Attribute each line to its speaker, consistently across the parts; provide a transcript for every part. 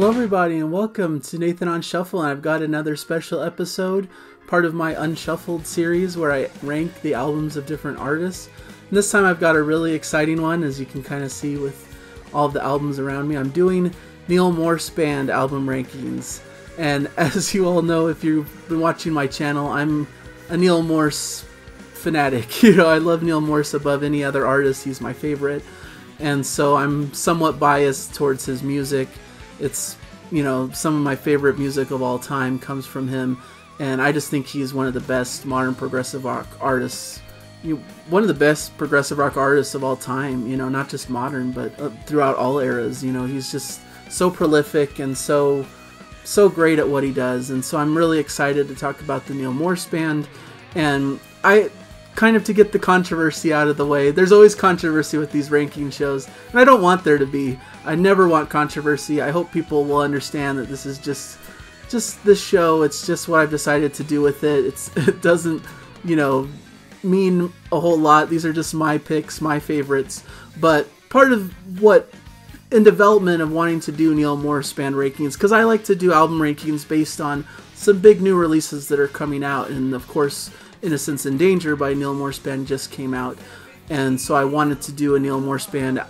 Speaker 1: Hello everybody and welcome to Nathan Unshuffled, and I've got another special episode, part of my Unshuffled series where I rank the albums of different artists. And this time I've got a really exciting one, as you can kind of see with all of the albums around me. I'm doing Neal Morse Band album rankings. And as you all know, if you've been watching my channel, I'm a Neal Morse fanatic. I love Neal Morse above any other artist. He's my favorite. And so I'm somewhat biased towards his music. It's, some of my favorite music of all time comes from him, and I just think he's one of the best modern progressive rock artists. One of the best progressive rock artists of all time, not just modern, but throughout all eras. He's just so prolific and so great at what he does, and so I'm really excited to talk about the Neal Morse Band. And to get the controversy out of the way. There's always controversy with these ranking shows, and I don't want there to be. I never want controversy. I hope people will understand that this is just this show. It's just what I've decided to do with it. It doesn't, mean a whole lot. These are just my picks, my favorites. But part of what, in development of wanting to do Neal Morse Band rankings, because I like to do album rankings based on some big new releases that are coming out, and of course, Innocence Danger by Neal Morse Band just came out, and so I wanted to do a Neal Morse Band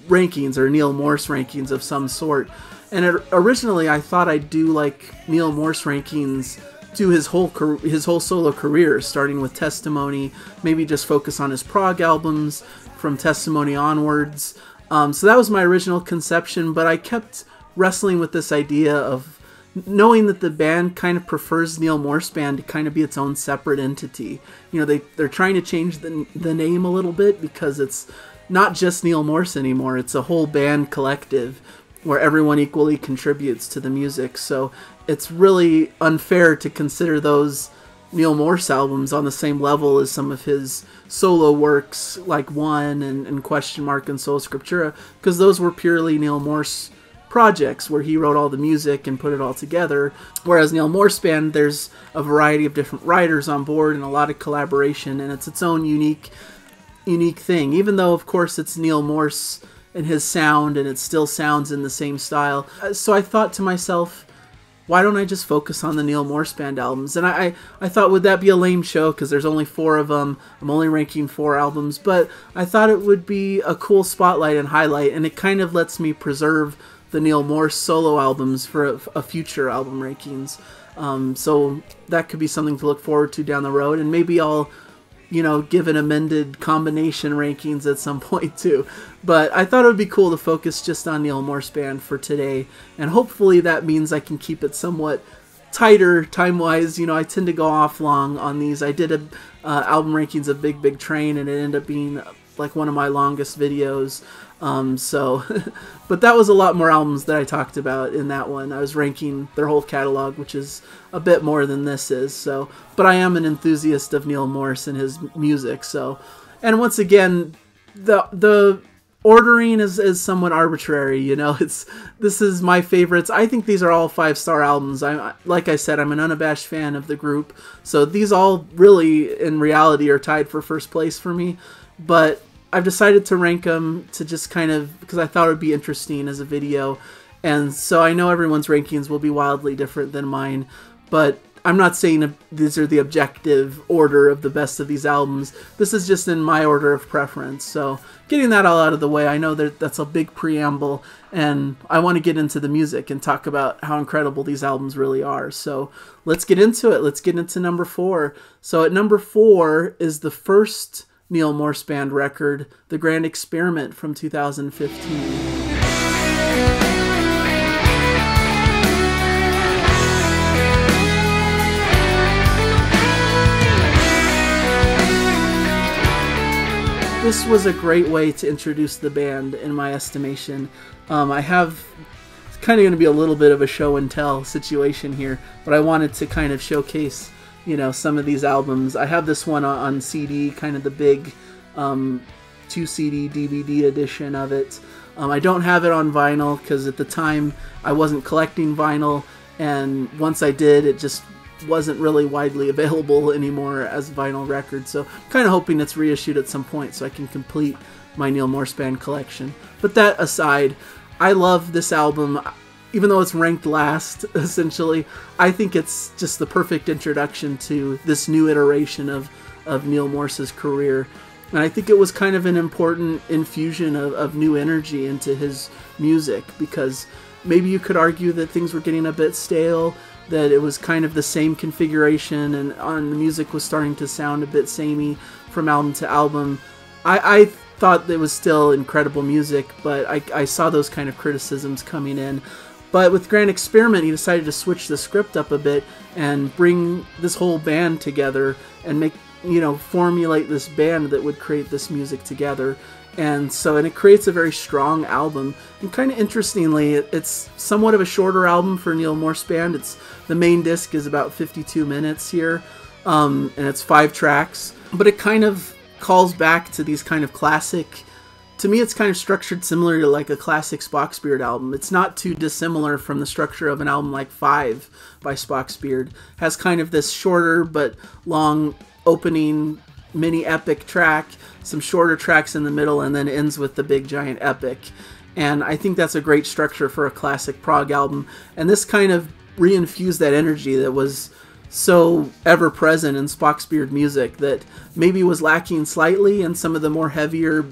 Speaker 1: rankings, or Neal Morse rankings of some sort. And originally I thought I'd do like Neal Morse rankings to his whole solo career, starting with Testimony, maybe just focus on his prog albums from Testimony onwards. So that was my original conception, but I kept wrestling with this idea of knowing that the band kind of prefers Neal Morse Band to kind of be its own separate entity. They're trying to change the name a little bit, because it's not just Neal Morse anymore. It's a whole band collective where everyone equally contributes to the music. So it's really unfair to consider those Neal Morse albums on the same level as some of his solo works like One and Question Mark and Sola Scriptura, because those were purely Neal Morse projects where he wrote all the music and put it all together. Whereas Neal Morse Band, there's a variety of different writers on board and a lot of collaboration, and it's its own unique thing, even though of course it's Neal Morse and his sound, and it still sounds in the same style. So I thought to myself, why don't I just focus on the Neal Morse Band albums? And I thought, would that be a lame show, because there's only 4 of them. I'm only ranking 4 albums, but I thought it would be a cool spotlight and highlight, and it kind of lets me preserve the Neal Morse solo albums for a future album rankings. So that could be something to look forward to down the road, and maybe I'll give an amended combination rankings at some point too. But I thought it would be cool to focus just on Neal Morse Band for today, and hopefully that means I can keep it somewhat tighter time-wise. I tend to go off long on these. I did a album rankings of Big Big Train, and it ended up being like one of my longest videos. But that was a lot more albums that I talked about in that one. I was ranking their whole catalog, which is a bit more than this is. So, but I am an enthusiast of Neal Morse and his music. So, and once again, the ordering is somewhat arbitrary. This is my favorites. I think these are all 5-star albums. Like I said, I'm an unabashed fan of the group. So these all really, in reality, are tied for first place for me. But I've decided to rank them to just kind of, because I thought it would be interesting as a video. And so I know everyone's rankings will be wildly different than mine, but I'm not saying these are the objective order of the best of these albums. This is just in my order of preference. So getting that all out of the way, I know that that's a big preamble, and I want to get into the music and talk about how incredible these albums really are. So let's get into it. Let's get into number 4. So at number 4 is the first Neal Morse Band record, The Grand Experiment from 2015. This was a great way to introduce the band, in my estimation. It's kind of going to be a little bit of a show and tell situation here, but I wanted to kind of showcase some of these albums. I have this one on CD, kind of the big 2 CD DVD edition of it. I don't have it on vinyl, because at the time I wasn't collecting vinyl, and once I did, it just wasn't really widely available anymore as vinyl record. So I'm kind of hoping it's reissued at some point so I can complete my Neal Morse Band collection. But that aside, I love this album. even though it's ranked last, essentially, I think it's just the perfect introduction to this new iteration of Neal Morse's career. And I think it was kind of an important infusion of new energy into his music, because maybe you could argue that things were getting a bit stale, that it was kind of the same configuration, and the music was starting to sound a bit samey from album to album. I thought it was still incredible music, but I saw those kind of criticisms coming in. But with Grand Experiment, he decided to switch the script up a bit and bring this whole band together and make, formulate this band that would create this music together. And it creates a very strong album. And kind of interestingly, it's somewhat of a shorter album for Neal Morse Band. The main disc is about 52 minutes here, and it's 5 tracks. But it kind of calls back to these kind of classic. To me, it's kind of structured similar to like a classic Spocksbeard album. It's not too dissimilar from the structure of an album like 5 by Spocksbeard. Has kind of this shorter but long opening mini epic track, some shorter tracks in the middle, and then ends with the big giant epic. And I think that's a great structure for a classic prog album. And this kind of reinfused that energy that was so ever present in Spocksbeard music that maybe was lacking slightly in some of the more heavier,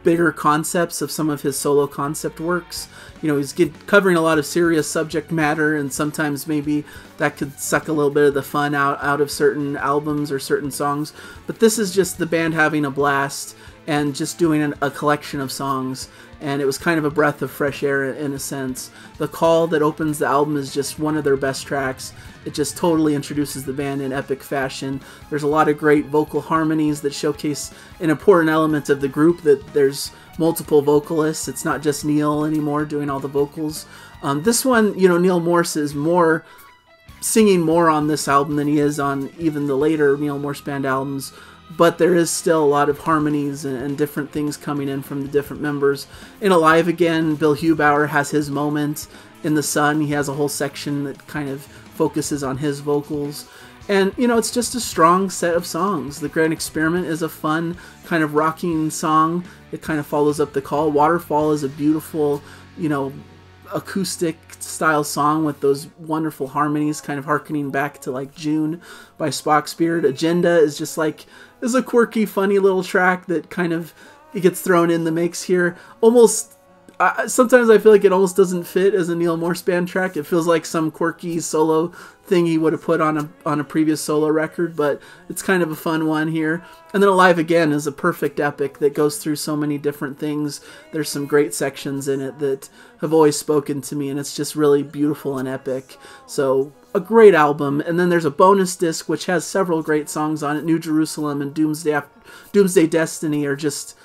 Speaker 1: bigger concepts of some of his solo concept works. He's covering a lot of serious subject matter, and sometimes maybe that could suck a little bit of the fun out of certain albums or certain songs. But this is just the band having a blast and just doing a collection of songs. And it was kind of a breath of fresh air in a sense. The Call that opens the album is just one of their best tracks. It just totally introduces the band in epic fashion. There's a lot of great vocal harmonies that showcase an important element of the group, that there's multiple vocalists. It's not just Neal anymore doing all the vocals. This one, Neal Morse is singing more on this album than he is on even the later Neal Morse Band albums. But there is still a lot of harmonies and different things coming in from the different members. In Alive Again, Bill Hubauer has his moment. In The Sun, he has a whole section that kind of focuses on his vocals. And, it's just a strong set of songs. The Grand Experiment is a fun, kind of rocking song. It kind of follows up The Call. Waterfall is a beautiful, acoustic style song with those wonderful harmonies, kind of harkening back to like June by Spocksbeard. Agenda is just is a quirky, funny little track that kind of it gets thrown in the mix here. Almost sometimes I feel like it almost doesn't fit as a Neal Morse Band track. It feels like some quirky solo thing he would have put on a previous solo record, but it's kind of a fun one here. And then Alive Again is a perfect epic that goes through so many different things. There's some great sections in it that have always spoken to me, and it's just really beautiful and epic. So a great album. And then there's a bonus disc which has several great songs on it. New Jerusalem and Doomsday Destiny are just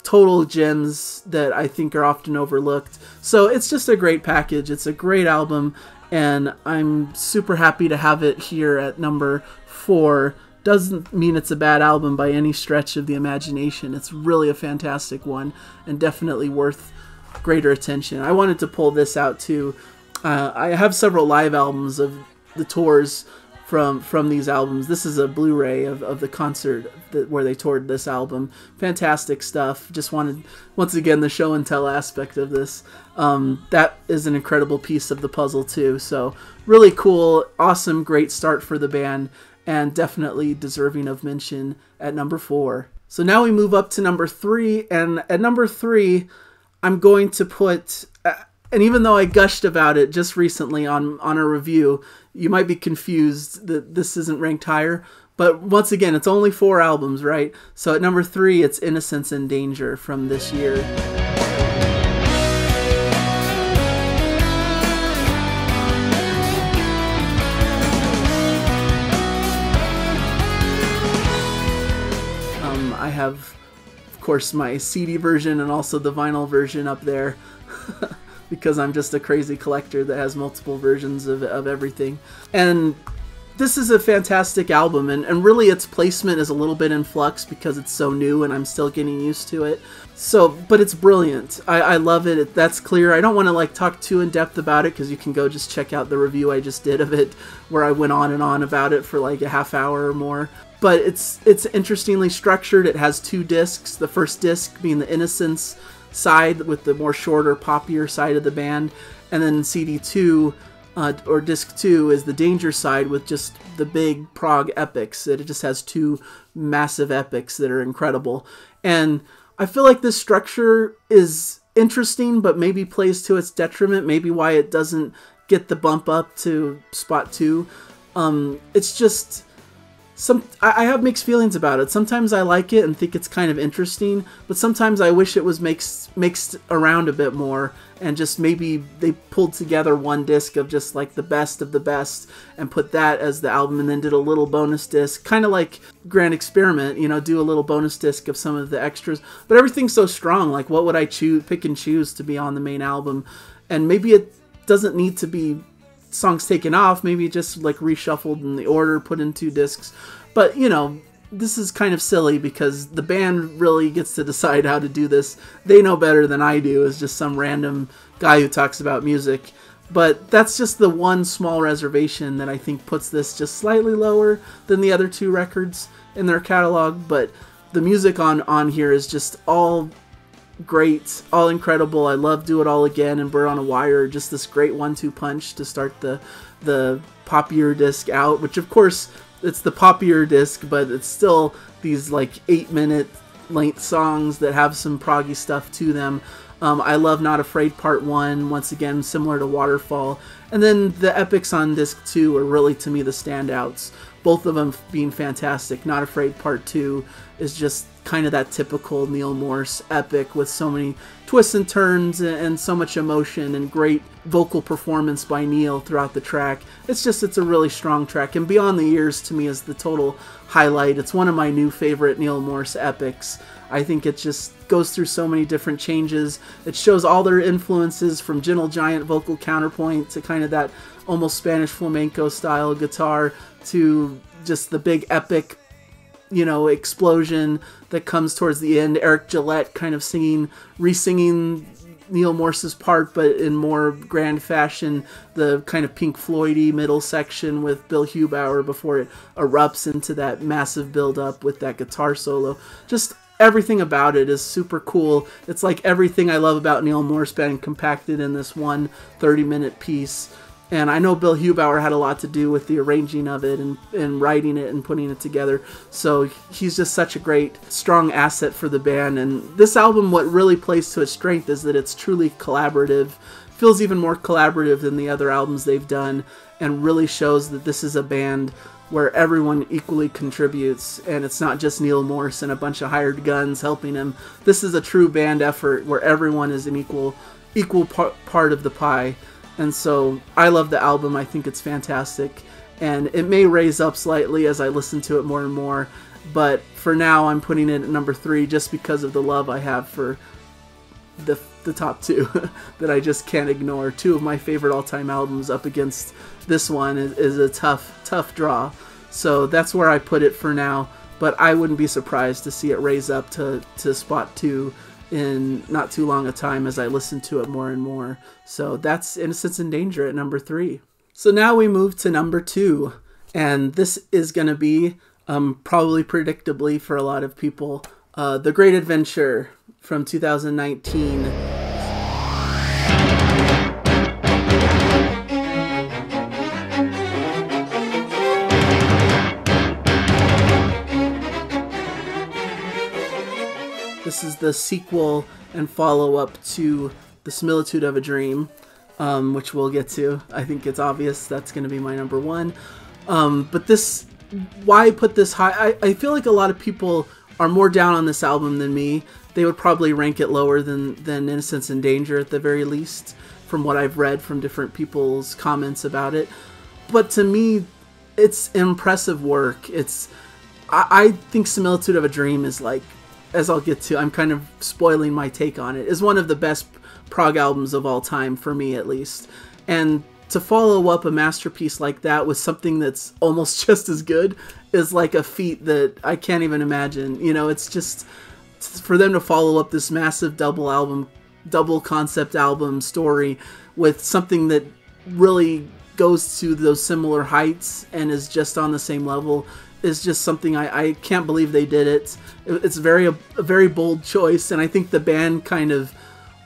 Speaker 1: total gems that I think are often overlooked. So it's just a great package. It's a great album, and I'm super happy to have it here at number 4. Doesn't mean it's a bad album by any stretch of the imagination. It's really a fantastic one and definitely worth greater attention. I wanted to pull this out too. I have several live albums of the tours from these albums. This is a Blu-ray of the concert where they toured this album. Fantastic stuff. Just wanted, once again, the show and tell aspect of this. That is an incredible piece of the puzzle too. So really cool, awesome, great start for the band, and definitely deserving of mention at number 4. So now we move up to number 3, and at number 3, I'm going to put, and even though I gushed about it just recently on a review, you might be confused that this isn't ranked higher. But once again, it's only 4 albums, right? So at number 3, it's Innocence Danger from this year. I have, of course, my CD version and also the vinyl version up there. Because I'm just a crazy collector that has multiple versions of everything. And this is a fantastic album, and really its placement is a little bit in flux because it's so new and I'm still getting used to it. So, but it's brilliant. I love it. That's clear. I don't want to talk too in depth about it because you can go just check out the review I just did of it where I went on and on about it for a half hour or more. But it's interestingly structured. It has 2 discs. The first disc being the Innocence side with the more shorter, poppier side of the band, and then CD2 or disc 2 is the Danger side with just the big prog epics. It just has two massive epics that are incredible. And I feel like this structure is interesting, but maybe plays to its detriment, maybe why it doesn't get the bump up to spot 2. It's just I have mixed feelings about it. Sometimes I like it and think it's kind of interesting, but sometimes I wish it was mixed around a bit more, and just maybe they pulled together one disc of just like the best of the best and put that as the album, and then did a little bonus disc, kind of like Grand Experiment, you know, do a little bonus disc of some of the extras. But everything's so strong, like what would I pick and choose to be on the main album? And maybe it doesn't need to be songs taken off, maybe just like reshuffled in the order, put in 2 discs. But, you know, this is kind of silly because the band really gets to decide how to do this. They know better than I do as just some random guy who talks about music. But that's just the one small reservation that I think puts this just slightly lower than the other 2 records in their catalog. But the music on here is just all great, all incredible. I love Do It All Again and Bird on a Wire, just this great 1-2 punch to start the poppier disc out, which of course it's the poppier disc, but it's still these like 8-minute length songs that have some proggy stuff to them. I love Not Afraid Part 1, once again similar to Waterfall, and then the epics on disc 2 are really to me the standouts, both of them being fantastic. Not Afraid Part 2 is just kind of that typical Neal Morse epic with so many twists and turns and so much emotion and great vocal performance by Neal throughout the track. It's a really strong track, and Beyond the Years to me is the total highlight. It's one of my new favorite Neal Morse epics. I think it just goes through so many different changes. It shows all their influences from Gentle Giant vocal counterpoint to kind of that almost Spanish flamenco style guitar to just the big epic, you know, explosion that comes towards the end. Eric Gillette kind of re-singing Neal Morse's part, but in more grand fashion. The kind of Pink Floyd-y middle section with Bill Hubauer before it erupts into that massive build-up with that guitar solo. Just everything about it is super cool. It's like everything I love about Neal Morse being compacted in this one 30-minute piece. And I know Bill Hubauer had a lot to do with the arranging of it and writing it and putting it together. So he's just such a great, strong asset for the band. And this album, what really plays to its strength is that it's truly collaborative. Feels even more collaborative than the other albums they've done, and really shows that this is a band where everyone equally contributes, and it's not just Neal Morse and a bunch of hired guns helping him. This is a true band effort where everyone is an equal part of the pie. And so I love the album. I think it's fantastic, and it may raise up slightly as I listen to it more and more, but for now I'm putting it at number 3 just because of the love I have for the top 2 that I just can't ignore. 2 of my favorite all-time albums up against this one is a tough draw. So that's where I put it for now, but I wouldn't be surprised to see it raise up to spot 2 in not too long a time as I listen to it more and more. So that's Innocence Danger at number 3. So now we move to number 2, and this is going to be, probably predictably for a lot of people, The Great Adventure from 2019. This is the sequel and follow-up to The Similitude of a Dream, which we'll get to. I think it's obvious that's going to be my number 1. But this, why I put this high, I feel like a lot of people are more down on this album than me. They would probably rank it lower than Innocence Danger at the very least, from what I've read from different people's comments about it. But to me, it's impressive work. I think Similitude of a Dream is like, as I'll get to, I'm kind of spoiling my take on it, is one of the best prog albums of all time, for me at least. And to follow up a masterpiece like that with something that's almost just as good is like a feat that I can't even imagine. You know, it's just, for them to follow up this massive double concept album story with something that really goes to those similar heights and is just on the same level is just something I can't believe they did it. It's a very bold choice, and I think the band kind of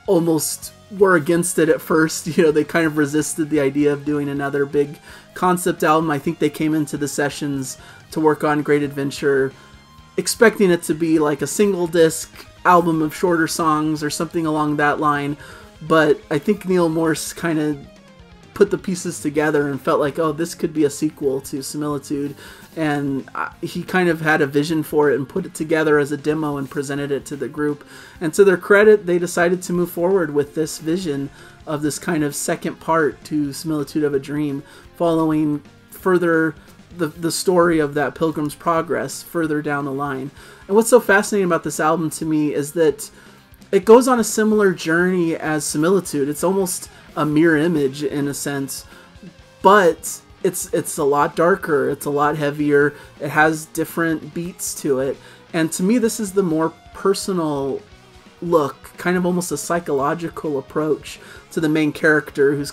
Speaker 1: almost were against it at first. You know, they kind of resisted the idea of doing another big concept album. I think they came into the sessions to work on Great Adventure expecting it to be like a single disc album of shorter songs or something along that line, but I think Neal Morse kind of put the pieces together and felt like, oh, this could be a sequel to Similitude, and he kind of had a vision for it and put it together as a demo and presented it to the group. And to their credit, they decided to move forward with this vision of this kind of second part to Similitude of a Dream, following further the story of that Pilgrim's Progress further down the line. And what's so fascinating about this album to me is that it goes on a similar journey as Similitude. It's almost a mirror image in a sense, but it's a lot darker, it's a lot heavier, it has different beats to it, and to me this is the more personal look, kind of almost a psychological approach to the main character, who's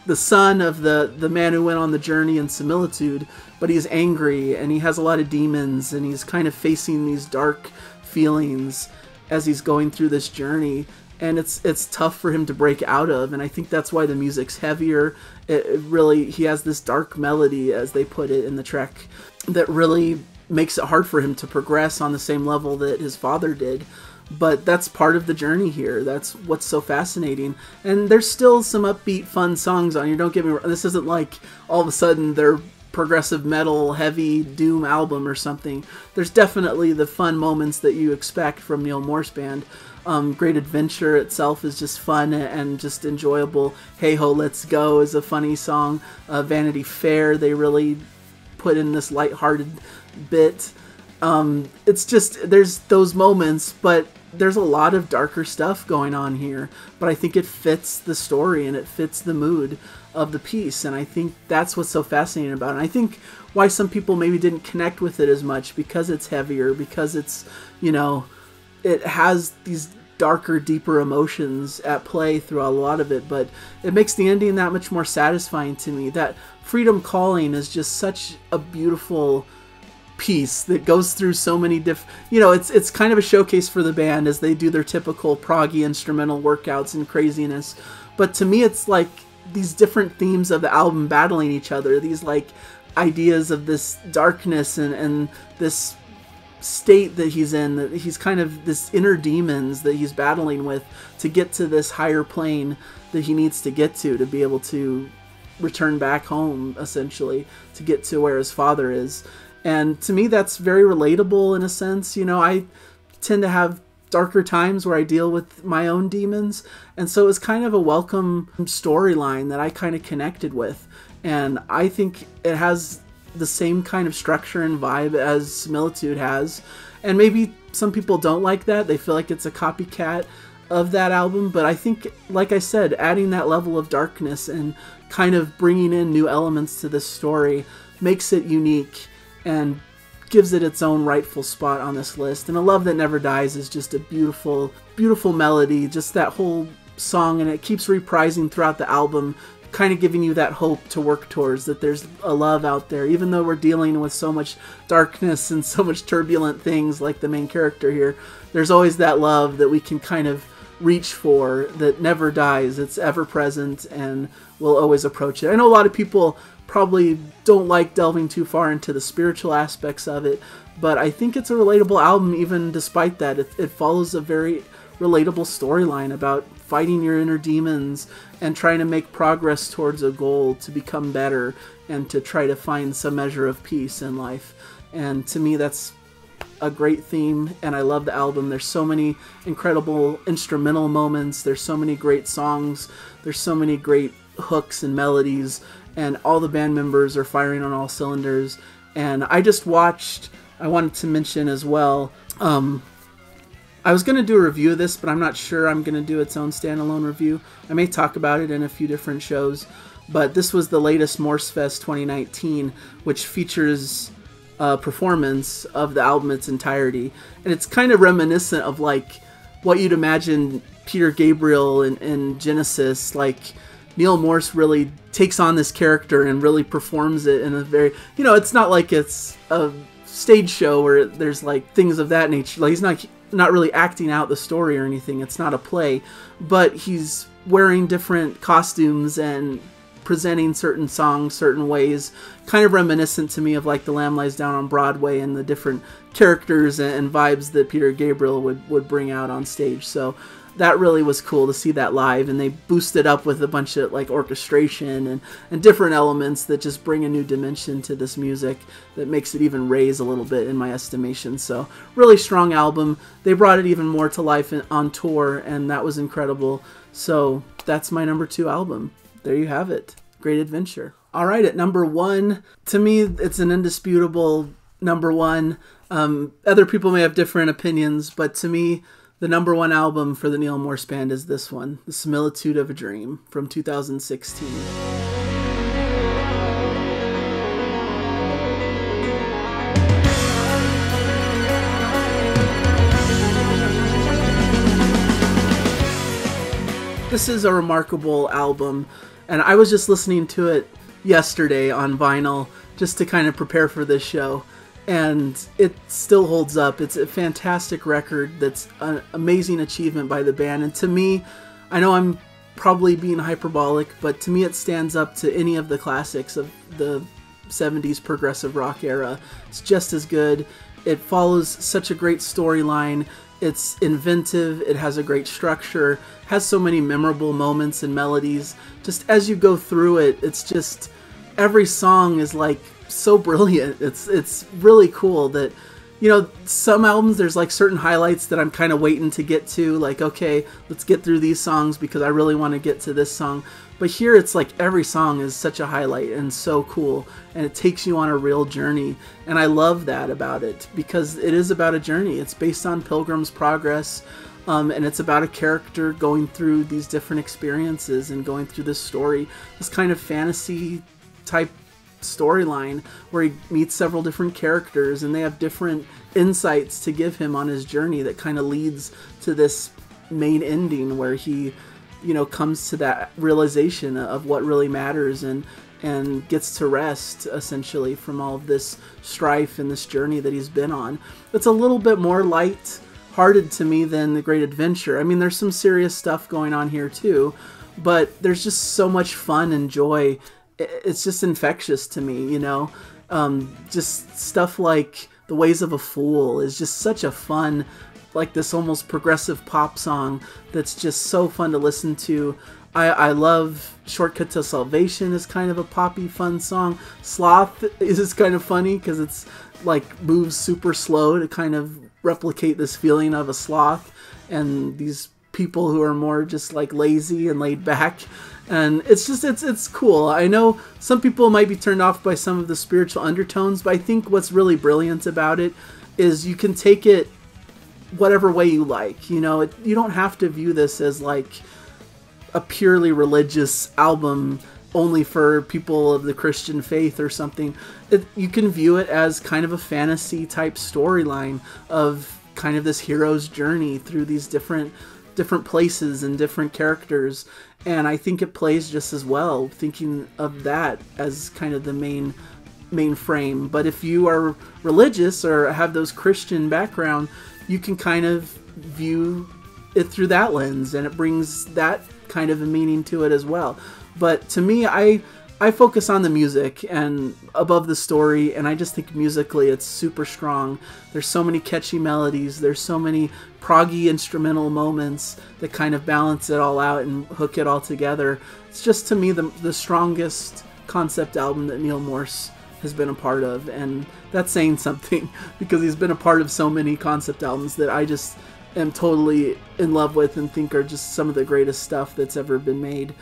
Speaker 1: the son of the man who went on the journey in Similitude, but he's angry and he has a lot of demons and he's kind of facing these dark feelings as he's going through this journey, and it's tough for him to break out of. And I think that's why the music's heavier. He has this dark melody, as they put it in the track, that really makes it hard for him to progress on the same level that his father did. But that's part of the journey here. That's what's so fascinating. And there's still some upbeat, fun songs on here. Don't get me wrong. This isn't like all of a sudden they're progressive metal, heavy doom album or something. There's definitely the fun moments that you expect from Neal Morse Band. Great Adventure itself is just fun and just enjoyable. Hey Ho, Let's Go is a funny song. Vanity Fair, they really put in this lighthearted bit. It's just, there's those moments, but there's a lot of darker stuff going on here, but I think it fits the story and it fits the mood of the piece, and I think that's what's so fascinating about it. And I think why some people maybe didn't connect with it as much, because it's heavier, because it's, you know, it has these darker, deeper emotions at play through a lot of it, but it makes the ending that much more satisfying to me. That Freedom Calling is just such a beautiful piece that goes through so many it's kind of a showcase for the band as they do their typical proggy instrumental workouts and craziness, but to me it's like these different themes of the album battling each other, these like ideas of this darkness and this state that he's in, that he's kind of this inner demons that he's battling with to get to this higher plane that he needs to get to be able to return back home, essentially, to get to where his father is. And to me, that's very relatable in a sense. You know, I tend to have darker times where I deal with my own demons, and so it's kind of a welcome storyline that I kind of connected with. And I think it has the same kind of structure and vibe as Similitude has. And maybe some people don't like that. They feel like it's a copycat of that album. But I think, like I said, adding that level of darkness and kind of bringing in new elements to this story makes it unique and gives it its own rightful spot on this list. And A Love That Never Dies is just a beautiful, beautiful melody, just that whole song, and it keeps reprising throughout the album, kind of giving you that hope to work towards, that there's a love out there. Even though we're dealing with so much darkness and so much turbulent things like the main character here, there's always that love that we can kind of reach for that never dies. It's ever present and we'll always approach it. I know a lot of people probably don't like delving too far into the spiritual aspects of it, but I think it's a relatable album even despite that. It follows a very relatable storyline about fighting your inner demons and trying to make progress towards a goal to become better and to try to find some measure of peace in life. And to me, that's a great theme, and I love the album. There's so many incredible instrumental moments, there's so many great songs, there's so many great hooks and melodies, and all the band members are firing on all cylinders. And I just watched, I wanted to mention as well, I was going to do a review of this, but I'm not sure I'm going to do its own standalone review. I may talk about it in a few different shows, but this was the latest Morse Fest 2019, which features a performance of the album in its entirety. And it's kind of reminiscent of like what you'd imagine Peter Gabriel in Genesis, like Neal Morse really takes on this character and really performs it in a very, you know, it's not like it's a stage show where there's like things of that nature. Like he's not really acting out the story or anything. It's not a play, but he's wearing different costumes and presenting certain songs certain ways, kind of reminiscent to me of like The Lamb Lies Down on Broadway and the different characters and vibes that Peter Gabriel would bring out on stage. So that really was cool to see that live, and they boosted up with a bunch of like orchestration and different elements that just bring a new dimension to this music that makes it even raise a little bit in my estimation. So really strong album. They brought it even more to life on tour, and that was incredible. So that's my number 2 album. There you have it. Great Adventure. All right, at number 1, to me, it's an indisputable number 1. Other people may have different opinions, but to me, the number 1 album for the Neal Morse Band is this one, The Similitude of a Dream from 2016. This is a remarkable album, and I was just listening to it yesterday on vinyl just to kind of prepare for this show, and it still holds up. It's a fantastic record that's an amazing achievement by the band, and to me, I know I'm probably being hyperbolic, but to me it stands up to any of the classics of the 70s progressive rock era. It's just as good. It follows such a great storyline. It's inventive, it has a great structure, has so many memorable moments and melodies. Just as you go through it, it's just, every song is like so brilliant. It's really cool that, you know, some albums there's like certain highlights that I'm kind of waiting to get to, like, okay, let's get through these songs because I really want to get to this song. But here it's like every song is such a highlight and so cool, and it takes you on a real journey. And I love that about it because it is about a journey. It's based on Pilgrim's Progress, and it's about a character going through these different experiences and going through this story, this kind of fantasy type storyline where he meets several different characters and they have different insights to give him on his journey that kind of leads to this main ending where he, you know, comes to that realization of what really matters and gets to rest essentially from all of this strife and this journey that he's been on. It's a little bit more light-hearted to me than The Great Adventure. I mean, there's some serious stuff going on here too, but there's just so much fun and joy. It's just infectious to me, you know. Just stuff like The Ways of a Fool is just such a fun, like this almost progressive pop song that's just so fun to listen to. I love Shortcut to Salvation is kind of a poppy fun song. Sloth is kind of funny because it's like moves super slow to kind of replicate this feeling of a sloth and these people who are more just like lazy and laid back. And it's just, it's cool. I know some people might be turned off by some of the spiritual undertones, but I think what's really brilliant about it is you can take it whatever way you like. You know, you don't have to view this as like a purely religious album only for people of the Christian faith or something. You can view it as kind of a fantasy type storyline of kind of this hero's journey through these different places and different characters. And I think it plays just as well, thinking of that as kind of the main frame. But if you are religious or have those Christian background, you can kind of view it through that lens, and it brings that kind of a meaning to it as well. But to me, I focus on the music and above the story, and I just think musically it's super strong. There's so many catchy melodies, there's so many proggy instrumental moments that kind of balance it all out and hook it all together. It's just, to me, the strongest concept album that Neal Morse has been a part of, and that's saying something because he's been a part of so many concept albums that I just am totally in love with and think are just some of the greatest stuff that's ever been made.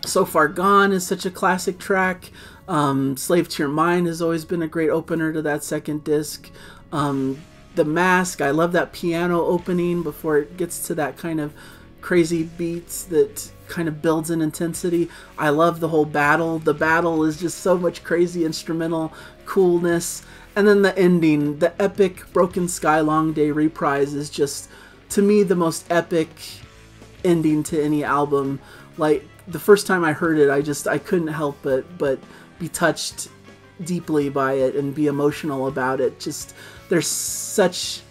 Speaker 1: So Far Gone is such a classic track. Slave to Your Mind has always been a great opener to that second disc. The Mask, I love that piano opening before it gets to that kind of crazy beats that kind of builds in intensity. I love the whole battle. The battle is just so much crazy instrumental coolness. And then the ending, the epic Broken Sky Long Day reprise is just, to me, the most epic ending to any album. Like, the first time I heard it, I couldn't help but be touched deeply by it and be emotional about it. Just, there's such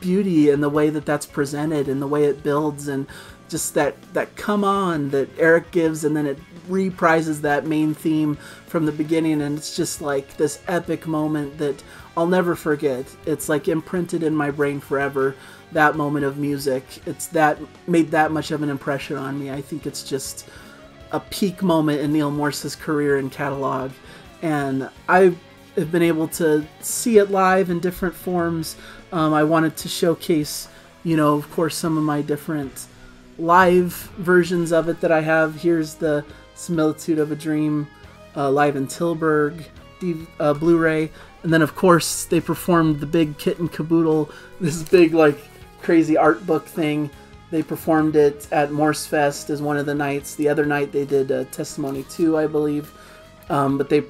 Speaker 1: beauty in the way that that's presented and the way it builds, and just that come on that Eric gives, and then it reprises that main theme from the beginning, and it's just like this epic moment that I'll never forget. It's like imprinted in my brain forever, that moment of music. It's that made that much of an impression on me. I think it's just a peak moment in Neal Morse's career and catalog, and I have been able to see it live in different forms. I wanted to showcase, you know, of course, some of my different live versions of it that I have. Here's the Similitude of a Dream live in Tilburg Blu-ray, and then of course they performed the big kit and caboodle, this big like crazy art book thing. They performed it at Morse Fest as one of the nights. The other night they did Testimony 2, I believe, but they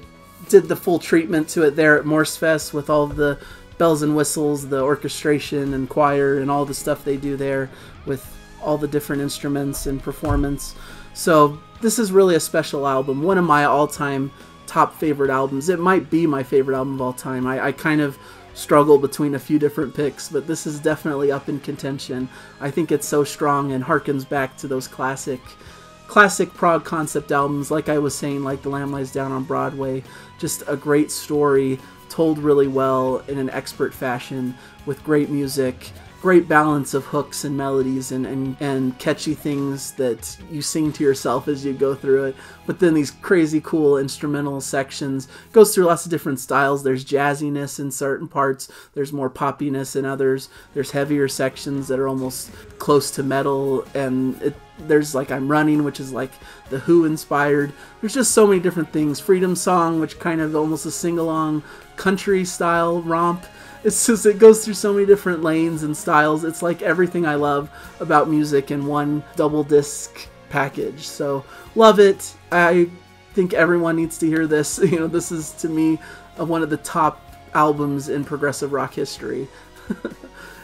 Speaker 1: did the full treatment to it there at Morse Fest with all the bells and whistles, the orchestration and choir and all the stuff they do there with all the different instruments and performance. So this is really a special album, one of my all-time top favorite albums. It might be my favorite album of all time. I kind of struggle between a few different picks, but this is definitely up in contention. I think it's so strong and harkens back to those classic prog concept albums, like I was saying, like The Lamb Lies Down on Broadway. Just a great story, told really well in an expert fashion, with great music, great balance of hooks and melodies and catchy things that you sing to yourself as you go through it. But then these crazy cool instrumental sections. Goes through lots of different styles. There's jazziness in certain parts. There's more poppiness in others. There's heavier sections that are almost close to metal. And there's like I'm Running, which is like the Who inspired. There's just so many different things. Freedom Song, which kind of almost a sing-along country style romp. It's just, it goes through so many different lanes and styles. It's like everything I love about music in one double disc package. So love it. I think everyone needs to hear this. You know, this is to me one of the top albums in progressive rock history.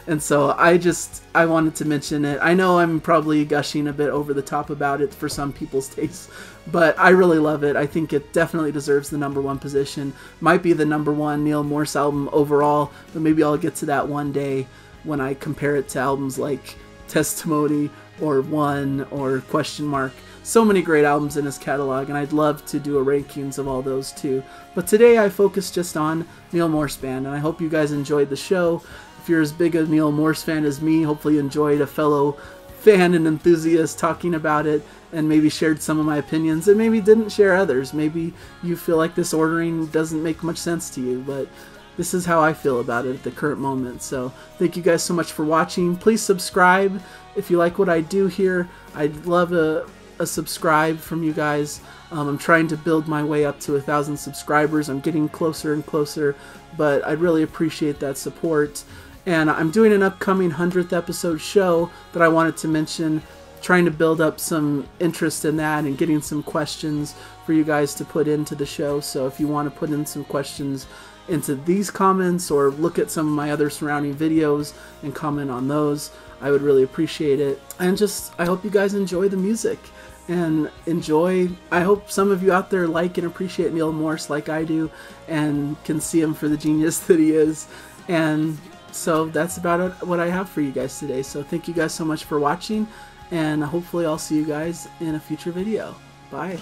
Speaker 1: And so I wanted to mention it. I know I'm probably gushing a bit over the top about it for some people's tastes, but I really love it. I think it definitely deserves the #1 position. Might be the #1 Neal Morse album overall, but maybe I'll get to that one day when I compare it to albums like Testimony or One or Question Mark. So many great albums in his catalog, and I'd love to do a rankings of all those too. But today I focused just on Neal Morse Band, and I hope you guys enjoyed the show. If you're as big a Neal Morse fan as me, hopefully you enjoyed a fellow fan and enthusiast talking about it, and maybe shared some of my opinions, and maybe didn't share others. Maybe you feel like this ordering doesn't make much sense to you, but this is how I feel about it at the current moment. So thank you guys so much for watching. Please subscribe if you like what I do here. I'd love a subscribe from you guys. I'm trying to build my way up to 1,000 subscribers. I'm getting closer and closer, but I'd really appreciate that support. And I'm doing an upcoming 100th episode show that I wanted to mention, trying to build up some interest in that and getting some questions for you guys to put into the show. So if you want to put in some questions into these comments or look at some of my other surrounding videos and comment on those, I would really appreciate it. And I hope you guys enjoy the music and I hope some of you out there like and appreciate Neal Morse like I do and can see him for the genius that he is. And so that's about it, what I have for you guys today. So thank you guys so much for watching, and hopefully I'll see you guys in a future video. Bye.